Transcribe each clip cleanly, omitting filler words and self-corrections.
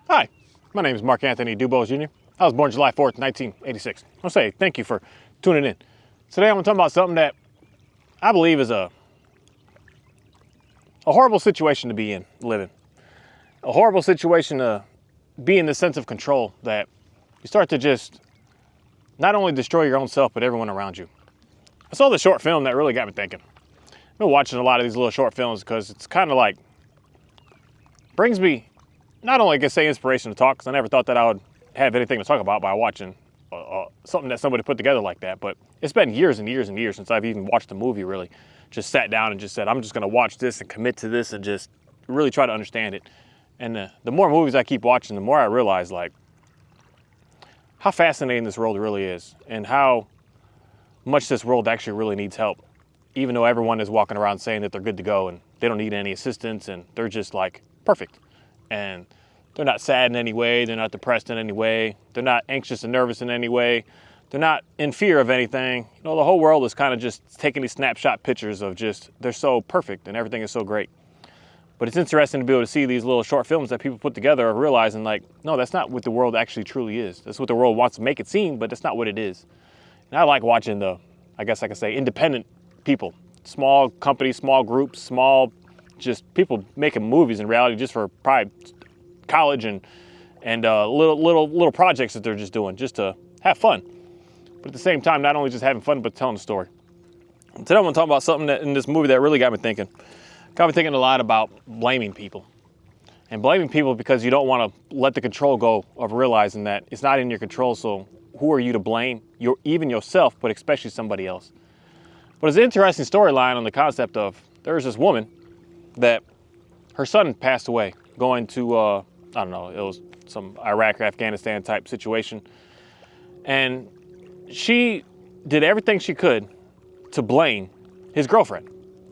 Hi, my name is Mark Anthony Dubose Jr. I was born July 4th, 1986. I'll say thank you for tuning in. Today I'm going to talk about something that I believe is a horrible situation to be in, living. A horrible situation to be in the sense of control that you start to just not only destroy your own self, but everyone around you. I saw the short film that really got me thinking. I've been watching a lot of these little short films because it's kind of like, brings me not only, I guess, say inspiration to talk, because I never thought that I would have anything to talk about by watching something that somebody put together like that. But it's been years and years and years since I've even watched a movie, really. Just sat down and just said, I'm just going to watch this and commit to this and just really try to understand it. And the more movies I keep watching, the more I realize, like, how fascinating this world really is and how much this world actually really needs help, even though everyone is walking around saying that they're good to go and they don't need any assistance and they're just like perfect. And they're not sad in any way, they're not depressed in any way, they're not anxious and nervous in any way, they're not in fear of anything. You know, the whole world is kind of just taking these snapshot pictures of just, they're so perfect and everything is so great. But it's interesting to be able to see these little short films that people put together, realizing like, no, that's not what the world actually truly is. That's what the world wants to make it seem, but that's not what it is. And I like watching the, I guess I could say, independent people, small companies, small groups, small, just people making movies in reality just for probably college and little projects that they're just doing just to have fun. But at the same time, not only just having fun, but telling a story. Today I'm going to talk about something that in this movie that really got me thinking. Got me thinking a lot about blaming people. And blaming people because you don't want to let the control go of realizing that it's not in your control, so who are you to blame? You're even yourself, but especially somebody else. But it's an interesting storyline on the concept of there's this woman that her son passed away going to, I don't know, it was some Iraq or Afghanistan type situation. And she did everything she could to blame his girlfriend.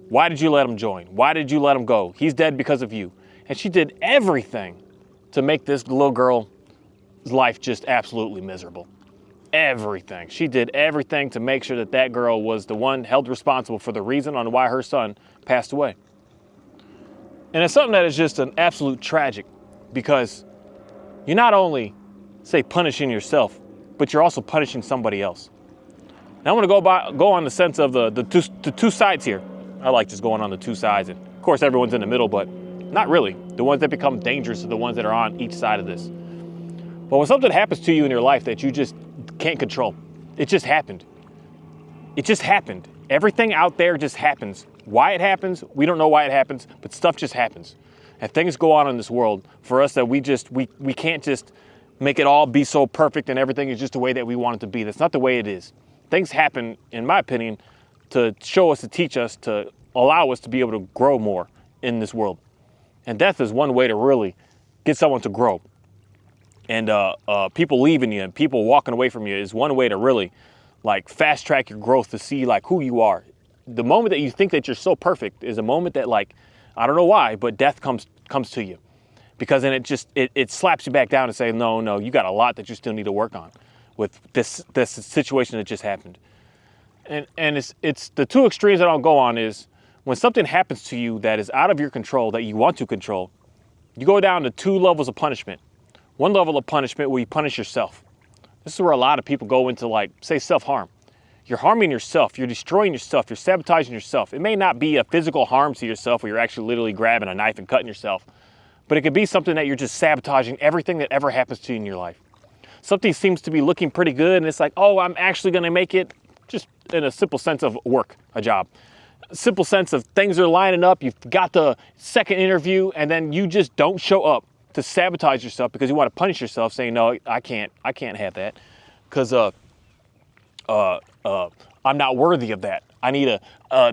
Why did you let him join? Why did you let him go? He's dead because of you. And she did everything to make this little girl's life just absolutely miserable. Everything. She did everything to make sure that that girl was the one held responsible for the reason on why her son passed away. And it's something that is just an absolute tragic, because you're not only, say, punishing yourself, but you're also punishing somebody else. Now I want to go on the sense of the two sides here. I like just going on the two sides, and of course everyone's in the middle, but not really. The ones that become dangerous are the ones that are on each side of this. But when something happens to you in your life that you just can't control, it just happened. It just happened. Everything out there just happens. Why it happens, we don't know why it happens, but stuff just happens. And things go on in this world for us that we can't just make it all be so perfect and everything is just the way that we want it to be. That's not the way it is. Things happen, in my opinion, to show us, to teach us, to allow us to be able to grow more in this world. And death is one way to really get someone to grow. And people leaving you and people walking away from you is one way to really like fast track your growth, to see like who you are. The moment that you think that you're so perfect is a moment that, like, I don't know why, but death comes to you. Because then it slaps you back down and say, no, you got a lot that you still need to work on with this situation that just happened. And it's the two extremes that I'll go on is when something happens to you that is out of your control, that you want to control, you go down to two levels of punishment. One level of punishment where you punish yourself. This is where a lot of people go into, like, say, self-harm. You're harming yourself, you're destroying yourself, you're sabotaging yourself. It may not be a physical harm to yourself where you're actually literally grabbing a knife and cutting yourself, but it could be something that you're just sabotaging everything that ever happens to you in your life. Something seems to be looking pretty good and it's like, oh, I'm actually gonna make it, just in a simple sense of work, a job. A simple sense of things are lining up, you've got the second interview and then you just don't show up to sabotage yourself because you want to punish yourself, saying, no, I can't have that because I'm not worthy of that. I need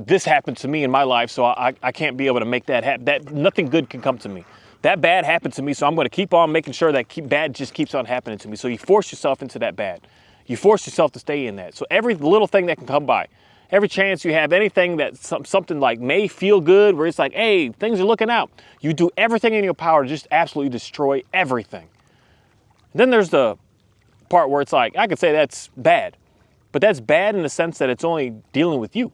this happened to me in my life, so I can't be able to make that happen. That nothing good can come to me. That bad happened to me, so I'm going to keep on making sure that bad just keeps on happening to me. So you force yourself into that bad. You force yourself to stay in that. So every little thing that can come by, every chance you have, anything that something like may feel good, where it's like, hey, things are looking out. You do everything in your power to just absolutely destroy everything. Then there's the part where it's like, I could say that's bad. But that's bad in the sense that it's only dealing with you,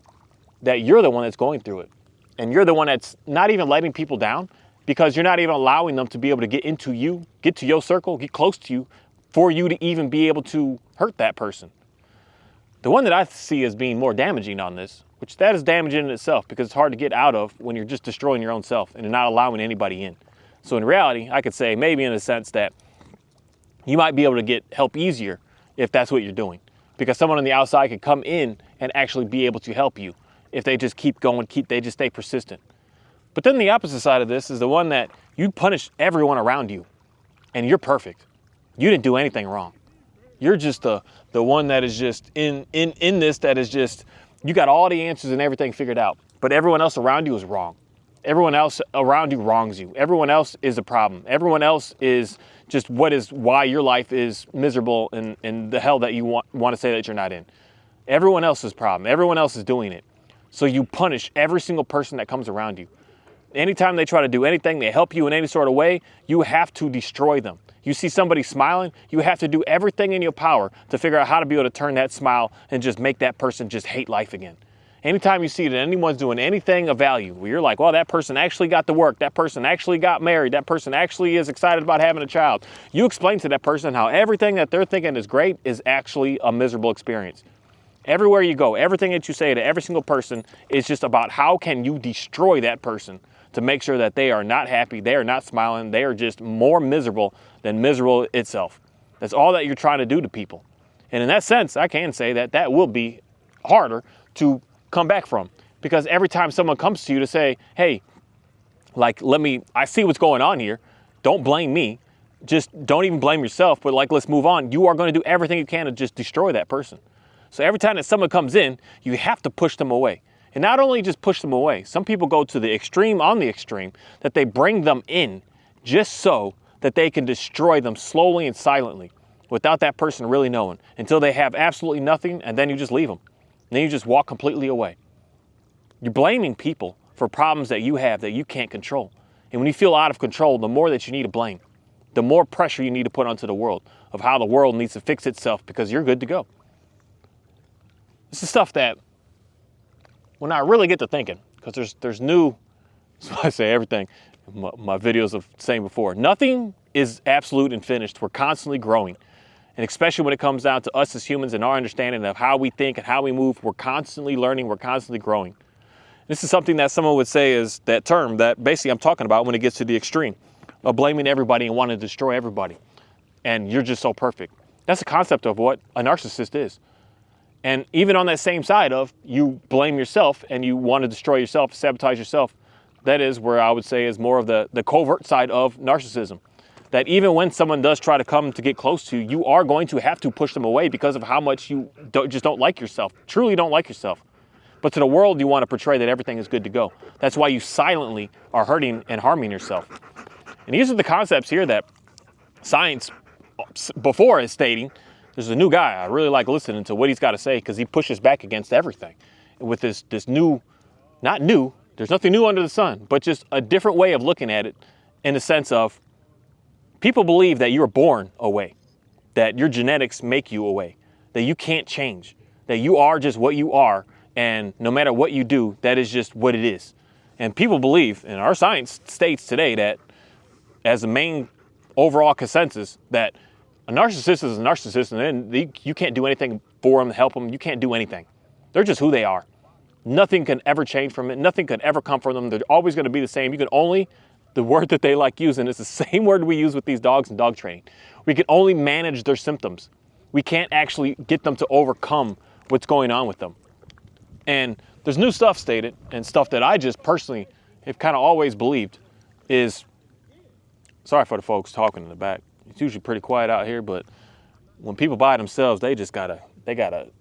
that you're the one that's going through it. And you're the one that's not even letting people down. because you're not even allowing them to be able to get into you, get to your circle, get close to you, for you to even be able to hurt that person. The one that I see as being more damaging on this, which that is damaging in itself because it's hard to get out of when you're just destroying your own self and you're not allowing anybody in. So in reality, I could say maybe in a sense that you might be able to get help easier if that's what you're doing, because someone on the outside could come in and actually be able to help you if they just keep going, they just stay persistent. But then the opposite side of this is the one that you punish everyone around you and you're perfect. You didn't do anything wrong. You're just the one that is just in this, that is just, you got all the answers and everything figured out, but everyone else around you is wrong. Everyone else around you wrongs you. Everyone else is a problem. Everyone else is just why your life is miserable and the hell that you want to say that you're not in. Everyone else's problem. Everyone else is doing it. So you punish every single person that comes around you. Anytime they try to do anything, they help you in any sort of way, you have to destroy them. You see somebody smiling, you have to do everything in your power to figure out how to be able to turn that smile and just make that person just hate life again. Anytime you see that anyone's doing anything of value, where you're like, well, that person actually got to work, that person actually got married, that person actually is excited about having a child, you explain to that person how everything that they're thinking is great is actually a miserable experience. Everywhere you go, everything that you say to every single person is just about how can you destroy that person to make sure that they are not happy, they are not smiling, they are just more miserable than miserable itself. That's all that you're trying to do to people. And in that sense, I can say that that will be harder to come back from, because every time someone comes to you to say, hey, like, I see what's going on here, don't blame me, just don't even blame yourself, but like, let's move on. You are going to do everything you can to just destroy that person. So every time that someone comes in, you have to push them away. And not only just push them away, some people go to the extreme on the extreme, that they bring them in just so that they can destroy them slowly and silently without that person really knowing, until they have absolutely nothing, and then you just leave them. And then you just walk completely away. You're blaming people for problems that you have that you can't control. And when you feel out of control, the more that you need to blame, the more pressure you need to put onto the world of how the world needs to fix itself because you're good to go. This is stuff that when I really get to thinking, because there's new, that's why I say everything, my videos of saying before, nothing is absolute and finished. We're constantly growing. And especially when it comes down to us as humans and our understanding of how we think and how we move, we're constantly learning, we're constantly growing. This is something that someone would say is that term that basically I'm talking about when it gets to the extreme of blaming everybody and wanting to destroy everybody. And you're just so perfect. That's the concept of what a narcissist is. And even on that same side of you blame yourself and you want to destroy yourself, sabotage yourself, that is where I would say is more of the covert side of narcissism. That even when someone does try to come to get close to you, you are going to have to push them away because of how much you just don't like yourself, truly don't like yourself. But to the world, you want to portray that everything is good to go. That's why you silently are hurting and harming yourself. And these are the concepts here that science before is stating. There's a new guy, I really like listening to what he's got to say because he pushes back against everything. With this new, not new, there's nothing new under the sun, but just a different way of looking at it in the sense of people believe that you're born away, that your genetics make you away, that you can't change, that you are just what you are, and no matter what you do, that is just what it is. And people believe, and our science states today that as the main overall consensus, that a narcissist is a narcissist, and then you can't do anything for them, help them. You can't do anything. They're just who they are. Nothing can ever change from it. Nothing can ever come from them. They're always going to be the same. You can only, the word that they like using is the same word we use with these dogs in dog training. We can only manage their symptoms. We can't actually get them to overcome what's going on with them. And there's new stuff stated, and stuff that I just personally have kind of always believed is, sorry for the folks talking in the back. It's usually pretty quiet out here, but when people by themselves, they gotta,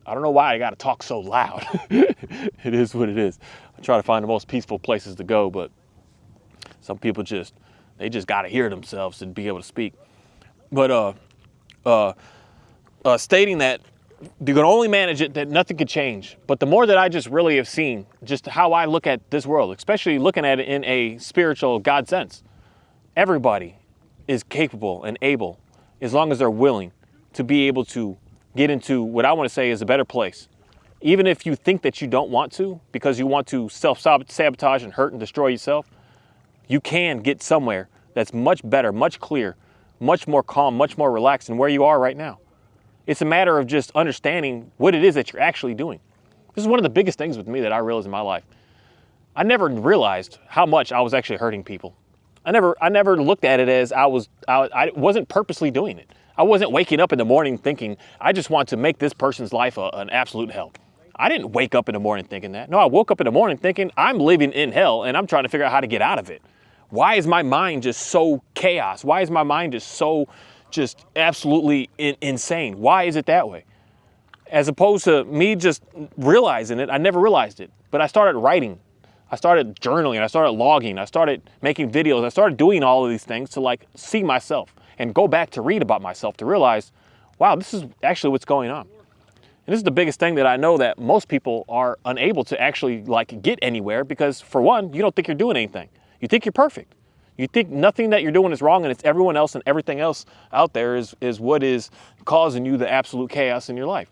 I don't know why they gotta talk so loud. It is what it is. I try to find the most peaceful places to go, but some people they just gotta hear themselves and be able to speak. But stating that you can only manage it, that nothing could change. But the more that I just really have seen just how I look at this world, especially looking at it in a spiritual God sense, everybody is capable and able, as long as they're willing to be able to get into what I want to say is a better place. Even if you think that you don't want to, because you want to self-sabotage and hurt and destroy yourself, You can get somewhere that's much better, much clearer, much more calm, much more relaxed than where you are right now. It's a matter of just understanding what it is that you're actually doing. This is one of the biggest things with me that I realized in my life. I never realized how much I was actually hurting people. I never looked at it as I wasn't purposely doing it. I wasn't waking up in the morning thinking, I just want to make this person's life an absolute hell. I didn't wake up in the morning thinking that. No, I woke up in the morning thinking I'm living in hell and I'm trying to figure out how to get out of it. Why is my mind just so chaos? Why is my mind just absolutely insane? Why is it that way? As opposed to me just realizing it, I never realized it. But I started writing. I started journaling. I started logging. I started making videos. I started doing all of these things to like see myself and go back to read about myself to realize, wow, this is actually what's going on. And this is the biggest thing that I know that most people are unable to actually like get anywhere because for one, you don't think you're doing anything. You think you're perfect. You think nothing that you're doing is wrong and it's everyone else and everything else out there is what is causing you the absolute chaos in your life.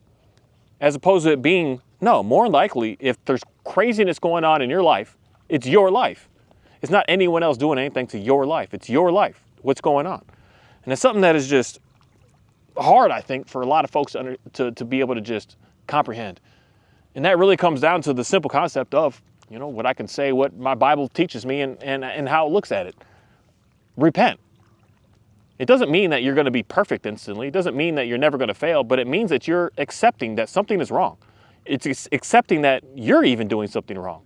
As opposed to it being, no, more likely if there's craziness going on in your life, it's your life. It's not anyone else doing anything to your life. It's your life, what's going on. And it's something that is just hard, I think, for a lot of folks to be able to just comprehend. And that really comes down to the simple concept of, you know, what I can say, what my Bible teaches me and how it looks at it. Repent. It doesn't mean that you're going to be perfect instantly. It doesn't mean that you're never going to fail, but it means that you're accepting that something is wrong. It's accepting that you're even doing something wrong.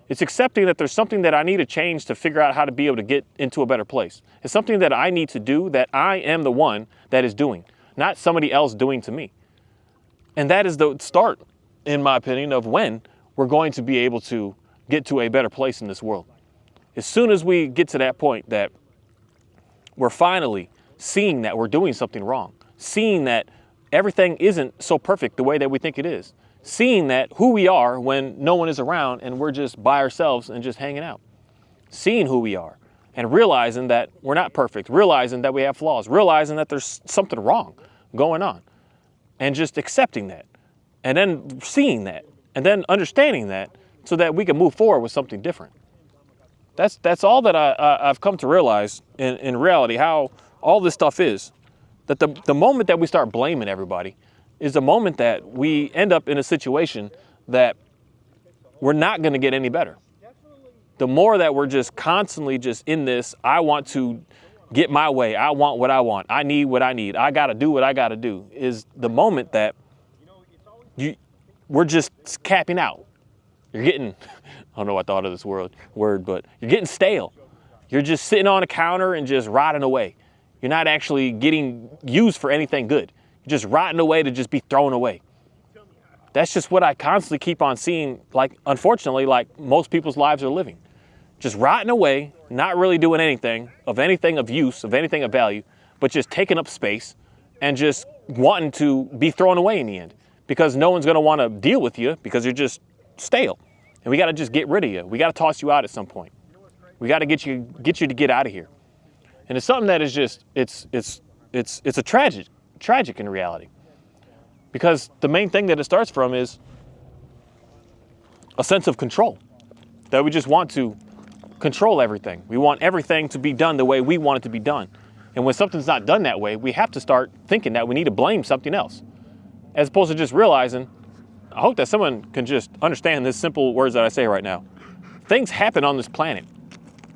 It's accepting that there's something that I need to change to figure out how to be able to get into a better place. It's something that I need to do that I am the one that is doing, not somebody else doing to me. And that is the start, in my opinion, of when we're going to be able to get to a better place in this world. As soon as we get to that point that we're finally seeing that we're doing something wrong, seeing that everything isn't so perfect the way that we think it is, seeing that who we are when no one is around and we're just by ourselves and just hanging out, seeing who we are and realizing that we're not perfect, realizing that we have flaws, realizing that there's something wrong going on and just accepting that and then seeing that and then understanding that so that we can move forward with something different. That's all that I've come to realize in reality, how all this stuff is. That the moment that we start blaming everybody is the moment that we end up in a situation that we're not going to get any better. The more that we're just constantly just in this, I want to get my way. I want what I want. I need what I need. I got to do what I got to do is the moment that we're just capping out. You're getting, I don't know what I thought of this word, but you're getting stale. You're just sitting on a counter and just rotting away. You're not actually getting used for anything good. You're just rotting away to just be thrown away. That's just what I constantly keep on seeing, like, unfortunately, like most people's lives are living. Just rotting away, not really doing anything of use, of anything of value, but just taking up space and just wanting to be thrown away in the end because no one's going to want to deal with you because you're just stale. And we got to just get rid of you. We got to toss you out at some point. We got to get you to get out of here. And it's something that is just, it's a tragic in reality. Because the main thing that it starts from is a sense of control. That we just want to control everything. We want everything to be done the way we want it to be done. And when something's not done that way, we have to start thinking that we need to blame something else. As opposed to just realizing, I hope that someone can just understand these simple words that I say right now. Things happen on this planet.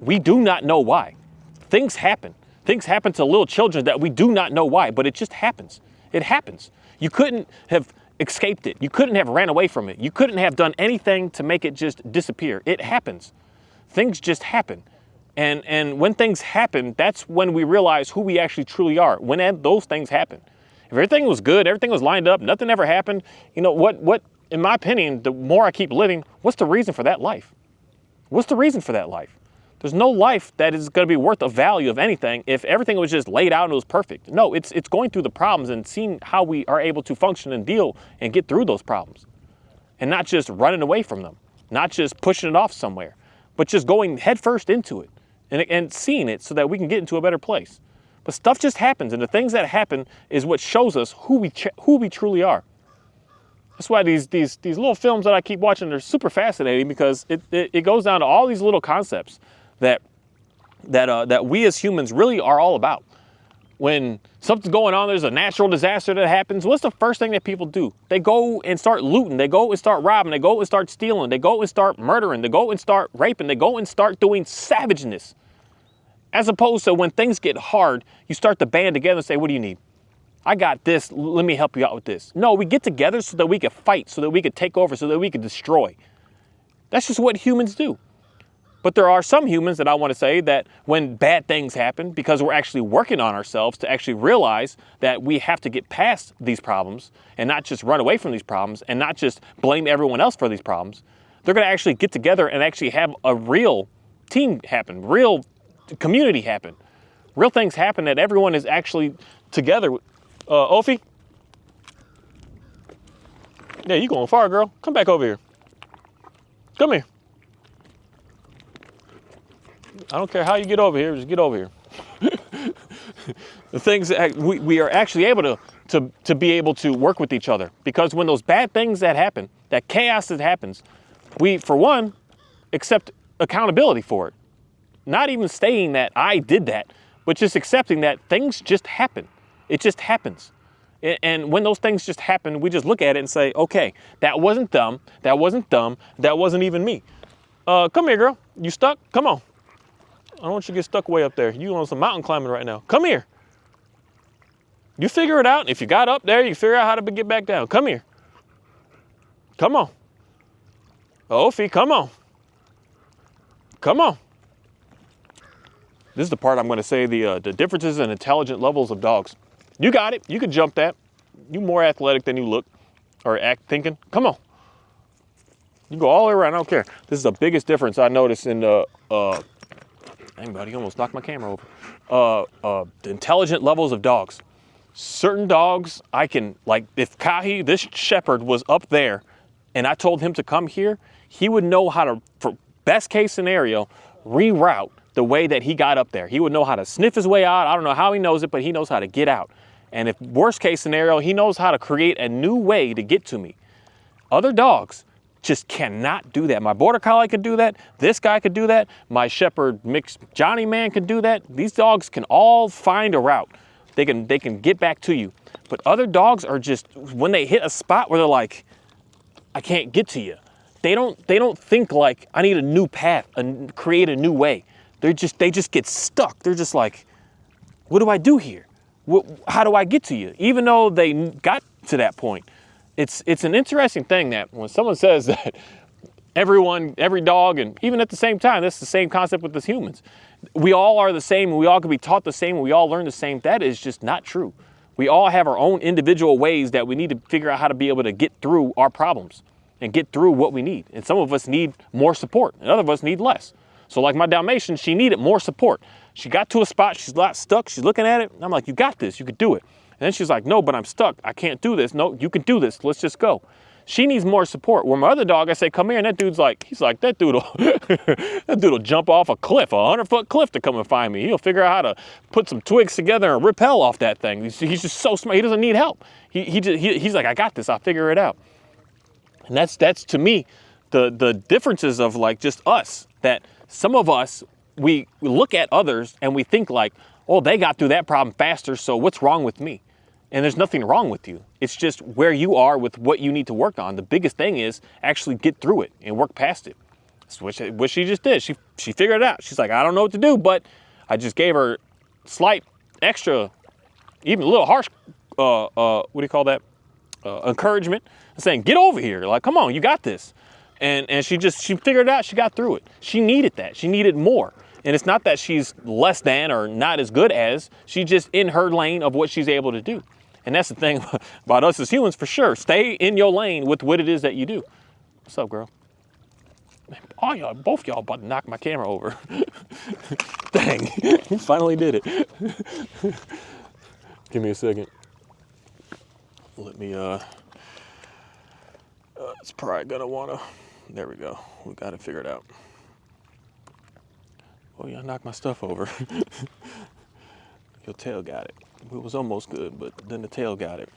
We do not know why. Things happen. Things happen to little children that we do not know why, but it just happens. It happens. You couldn't have escaped it. You couldn't have ran away from it. You couldn't have done anything to make it just disappear. It happens. Things just happen. And when things happen, that's when we realize who we actually truly are, when those things happen. If everything was good, everything was lined up, nothing ever happened, you know, what, in my opinion, the more I keep living, what's the reason for that life? What's the reason for that life? There's no life that is going to be worth a value of anything if everything was just laid out and it was perfect. No, it's going through the problems and seeing how we are able to function and deal and get through those problems. And not just running away from them, not just pushing it off somewhere, but just going headfirst into it and seeing it so that we can get into a better place. But stuff just happens, and the things that happen is what shows us who we truly are. That's why these little films that I keep watching are super fascinating, because it goes down to all these little concepts that that we as humans really are all about. When something's going on, there's a natural disaster that happens, what's the first thing that people do? They go and start looting, they go and start robbing, they go and start stealing, they go and start murdering, they go and start raping, they go and start doing savageness. As opposed to when things get hard, you start to band together and say, what do you need? I got this, let me help you out with this. No, we get together so that we can fight, so that we can take over, so that we can destroy. That's just what humans do. But there are some humans that I want to say that when bad things happen, because we're actually working on ourselves to actually realize that we have to get past these problems and not just run away from these problems and not just blame everyone else for these problems, they're going to actually get together and actually have a real team happen, real community happen, real things happen that everyone is actually together. Ophi? Yeah, you going far, girl. Come back over here. Come here. I don't care how you get over here, just get over here. The things that we are actually able to be able to work with each other, because when those bad things that happen, that chaos that happens, we, for one, accept accountability for it. Not even stating that I did that, but just accepting that things just happen. It just happens. And when those things just happen, we just look at it and say, okay, that wasn't dumb, that wasn't dumb, that wasn't even me. Come here, girl. You stuck? Come on. I don't want you to get stuck way up there. You on some mountain climbing right now. Come here. You figure it out. If you got up there, you figure out how to get back down. Come here. Come on. Ophi, come on. Come on. This is the part I'm going to say the differences in intelligent levels of dogs. You got it. You could jump that. You more athletic than you look or act thinking. Come on. You go all the way around. I don't care. This is the biggest difference I noticed in the dang, buddy, you almost knocked my camera over. The intelligent levels of dogs. Certain dogs, I can, like if Kahi, this shepherd, was up there and I told him to come here, he would know how to, for best case scenario, reroute the way that he got up there. He would know how to sniff his way out. I don't know how he knows it, but he knows how to get out. And if worst case scenario, he knows how to create a new way to get to me. Other dogs just cannot do that. My border collie could do that. This guy could do that. My shepherd mixed Johnny man could do that. These dogs can all find a route. They can get back to you. But other dogs are just, when they hit a spot where they're like, I can't get to you. They don't think like, I need a new path and create a new way. They just get stuck. They're just like, what do I do here? How do I get to you? Even though they got to that point. It's an interesting thing that when someone says that every dog, and even at the same time, that's the same concept with us humans. We all are the same, and we all can be taught the same, and we all learn the same. That is just not true. We all have our own individual ways that we need to figure out how to be able to get through our problems and get through what we need. And some of us need more support, and other of us need less. So like my Dalmatian, she needed more support. She got to a spot, she's not stuck, she's looking at it, and I'm like, you got this, you could do it. And then she's like, no, but I'm stuck. I can't do this. No, you can do this. Let's just go. She needs more support. Where my other dog, I say, come here. And that dude's like, that dude'll jump off a cliff, a 100-foot cliff to come and find me. He'll figure out how to put some twigs together and rappel off that thing. He's just so smart. He doesn't need help. He's like, I got this. I'll figure it out. And that's to me, the differences of like just us, that some of us, we look at others and we think like, oh, they got through that problem faster, so what's wrong with me? And there's nothing wrong with you. It's just where you are with what you need to work on. The biggest thing is actually get through it and work past it. That's what she just did. She figured it out. She's like, I don't know what to do, but I just gave her slight extra, even a little harsh, what do you call that? Encouragement, saying, get over here. Like, come on, you got this. And she figured it out. She got through it. She needed that. She needed more. And it's not that she's less than or not as good as, she's just in her lane of what she's able to do. And that's the thing about us as humans, for sure. Stay in your lane with what it is that you do. What's up, girl? Man, both y'all about to knock my camera over. Dang, you finally did it. Give me a second. Let me, it's probably gonna wanna, there we go. We got it figured out. Oh, y'all knocked my stuff over. Your tail got it. It was almost good, but then the tail got it.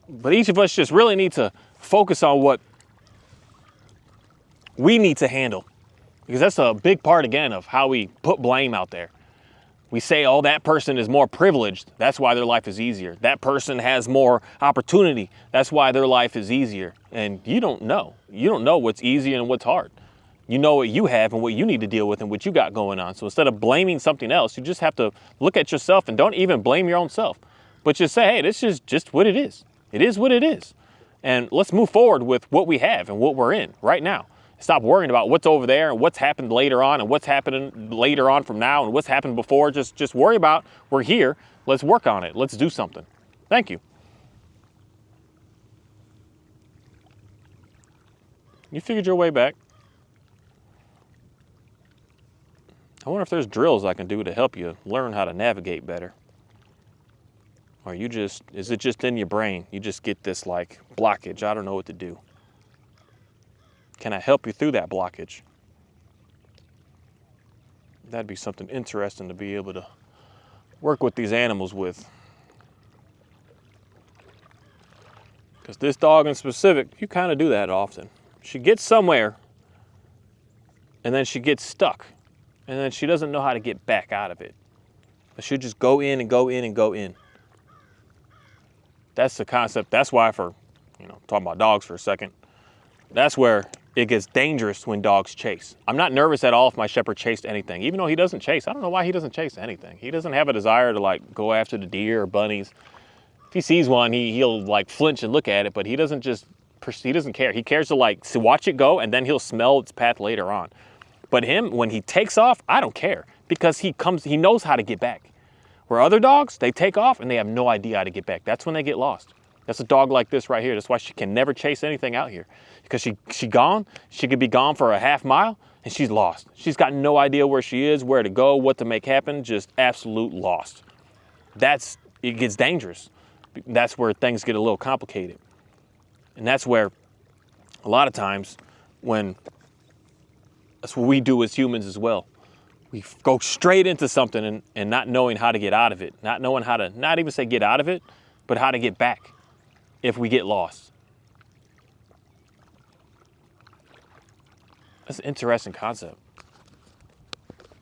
But each of us just really need to focus on what we need to handle. Because that's a big part, again, of how we put blame out there. We say, oh, that person is more privileged. That's why their life is easier. That person has more opportunity. That's why their life is easier. And you don't know. You don't know what's easy and what's hard. You know what you have and what you need to deal with and what you got going on. So instead of blaming something else, you just have to look at yourself and don't even blame your own self. But just say, hey, this is just what it is. It is what it is. And let's move forward with what we have and what we're in right now. Stop worrying about what's over there and what's happened later on and what's happening later on from now and what's happened before. Just worry about we're here. Let's work on it. Let's do something. Thank you. You figured your way back. I wonder if there's drills I can do to help you learn how to navigate better. Or is it just in your brain? You just get this like blockage. I don't know what to do. Can I help you through that blockage? That'd be something interesting to be able to work with these animals with. Because this dog in specific, you kind of do that often. She gets somewhere and then she gets stuck. And then she doesn't know how to get back out of it. But she'll just go in and go in and go in. That's the concept. That's why talking about dogs for a second, that's where it gets dangerous when dogs chase. I'm not nervous at all if my shepherd chased anything. Even though he doesn't chase, I don't know why he doesn't chase anything. He doesn't have a desire to like go after the deer or bunnies. If he sees one, he'll like flinch and look at it, but he doesn't care. He cares to watch it go and then he'll smell its path later on. But him, when he takes off, I don't care because he knows how to get back. Where other dogs, they take off and they have no idea how to get back. That's when they get lost. That's a dog like this right here. That's why she can never chase anything out here. Because she gone, she could be gone for a half mile and she's lost. She's got no idea where she is, where to go, what to make happen, just absolute lost. It gets dangerous. That's where things get a little complicated. And that's where a lot of times that's what we do as humans as well. We go straight into something and not knowing how to get out of it, not knowing how to, not even say get out of it, but how to get back if we get lost. That's an interesting concept.